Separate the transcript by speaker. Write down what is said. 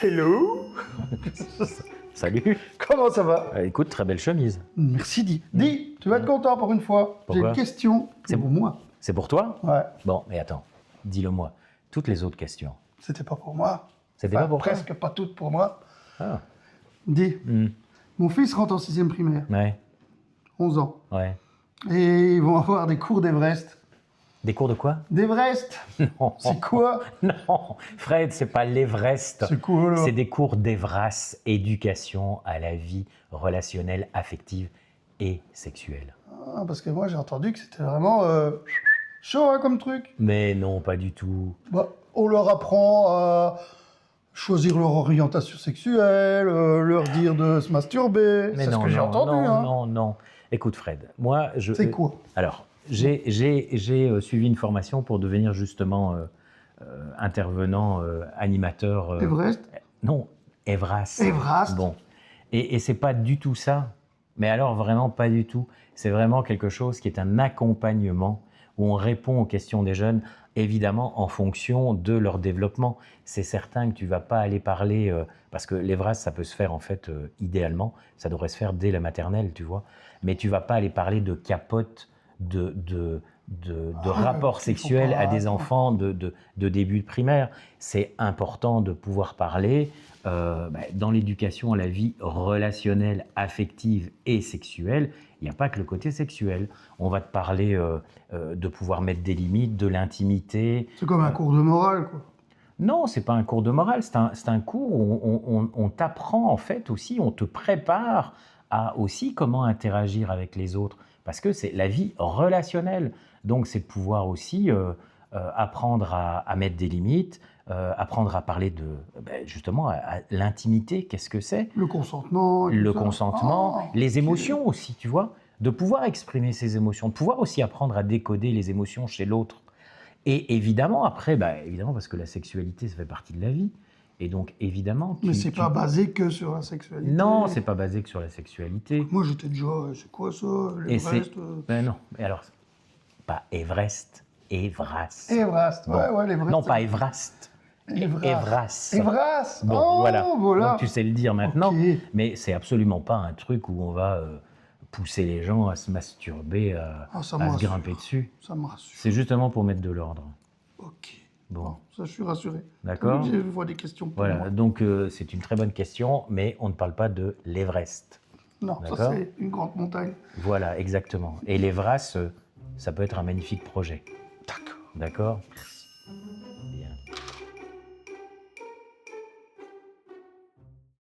Speaker 1: Hello.
Speaker 2: Salut.
Speaker 1: Comment ça va?
Speaker 2: Écoute, très belle chemise.
Speaker 1: Merci, Dis, tu vas être content pour une fois. J'ai
Speaker 2: Pourquoi?
Speaker 1: une question. C'est pour moi.
Speaker 2: C'est pour toi?
Speaker 1: Ouais.
Speaker 2: Bon, mais attends, dis-le moi. Toutes les autres questions.
Speaker 1: C'était pas pour moi.
Speaker 2: C'était pas pour toi?
Speaker 1: Presque pas toutes pour moi.
Speaker 2: Ah.
Speaker 1: Dis, mon fils rentre en 6e primaire.
Speaker 2: Ouais.
Speaker 1: 11 ans.
Speaker 2: Ouais.
Speaker 1: Et ils vont avoir des cours d'Everest.
Speaker 2: Des cours de quoi?
Speaker 1: D'Everest?
Speaker 2: Non.
Speaker 1: C'est quoi?
Speaker 2: Non, Fred, c'est pas l'Everest.
Speaker 1: C'est quoi, là?
Speaker 2: C'est des cours d'Evras, éducation à la vie relationnelle, affective et sexuelle.
Speaker 1: Ah, parce que moi, j'ai entendu que c'était vraiment chaud hein, comme truc.
Speaker 2: Mais non, pas du tout.
Speaker 1: Bah, on leur apprend à choisir leur orientation sexuelle, leur dire de se masturber.
Speaker 2: Mais
Speaker 1: C'est
Speaker 2: non,
Speaker 1: ce que j'ai
Speaker 2: non,
Speaker 1: entendu.
Speaker 2: non,
Speaker 1: hein.
Speaker 2: non, non. Écoute, Fred, moi, je...
Speaker 1: C'est quoi?
Speaker 2: Alors, j'ai suivi une formation pour devenir justement intervenant, animateur...
Speaker 1: Everest?
Speaker 2: Non, Evras.
Speaker 1: Evras.
Speaker 2: Bon. Et c'est pas du tout ça. Mais alors, vraiment pas du tout. C'est vraiment quelque chose qui est un accompagnement où on répond aux questions des jeunes, évidemment en fonction de leur développement. C'est certain que tu vas pas aller parler, parce que l'Evras, ça peut se faire en fait, idéalement, ça devrait se faire dès la maternelle, tu vois. Mais tu vas pas aller parler de capote, de rapports sexuels à des enfants de début de primaire. C'est important de pouvoir parler dans l'éducation à la vie relationnelle, affective et sexuelle. Il n'y a pas que le côté sexuel. On va te parler de pouvoir mettre des limites, de l'intimité.
Speaker 1: C'est comme un cours de morale, quoi.
Speaker 2: Non, c'est pas un cours de morale, c'est un cours où on t'apprend en fait aussi, on te prépare à aussi comment interagir avec les autres. Parce que c'est la vie relationnelle. Donc c'est de pouvoir aussi apprendre à mettre des limites, apprendre à parler de justement à l'intimité, qu'est-ce que c'est?
Speaker 1: Le consentement. et
Speaker 2: Le
Speaker 1: tout ça.
Speaker 2: consentement,
Speaker 1: Ah,
Speaker 2: les
Speaker 1: ok.
Speaker 2: émotions aussi, tu vois, de pouvoir exprimer ses émotions, de pouvoir aussi apprendre à décoder les émotions chez l'autre. Et évidemment, après, évidemment, parce que la sexualité, ça fait partie de la vie. Et donc, évidemment...
Speaker 1: Mais c'est pas basé que sur la sexualité.
Speaker 2: Non, c'est pas basé que sur la sexualité.
Speaker 1: Moi, j'étais déjà, c'est quoi ça?
Speaker 2: Et c'est...
Speaker 1: L'Everest?
Speaker 2: Ben non, mais alors, pas Everest, Evras.
Speaker 1: Everest,
Speaker 2: Bon.
Speaker 1: ouais, l'Everest.
Speaker 2: Non, pas Evrast. Evras.
Speaker 1: Evras.
Speaker 2: Bon,
Speaker 1: Oh,
Speaker 2: voilà.
Speaker 1: voilà.
Speaker 2: Donc, tu sais le dire maintenant,
Speaker 1: Ok.
Speaker 2: mais c'est absolument pas un truc où on va pousser les gens à se masturber,
Speaker 1: Ah, ça
Speaker 2: à
Speaker 1: me
Speaker 2: se
Speaker 1: rassure.
Speaker 2: grimper dessus.
Speaker 1: Ça me rassure.
Speaker 2: C'est justement pour mettre de l'ordre.
Speaker 1: Ok.
Speaker 2: Bon.
Speaker 1: Ça, je suis rassuré.
Speaker 2: D'accord.
Speaker 1: Je vois des questions pour
Speaker 2: Voilà,
Speaker 1: moi.
Speaker 2: donc c'est une très bonne question, mais on ne parle pas de l'Everest.
Speaker 1: Non,
Speaker 2: D'accord.
Speaker 1: ça, c'est une grande montagne.
Speaker 2: Voilà, exactement. Et l'Evras, ça peut être un magnifique projet.
Speaker 1: D'accord.
Speaker 2: D'accord?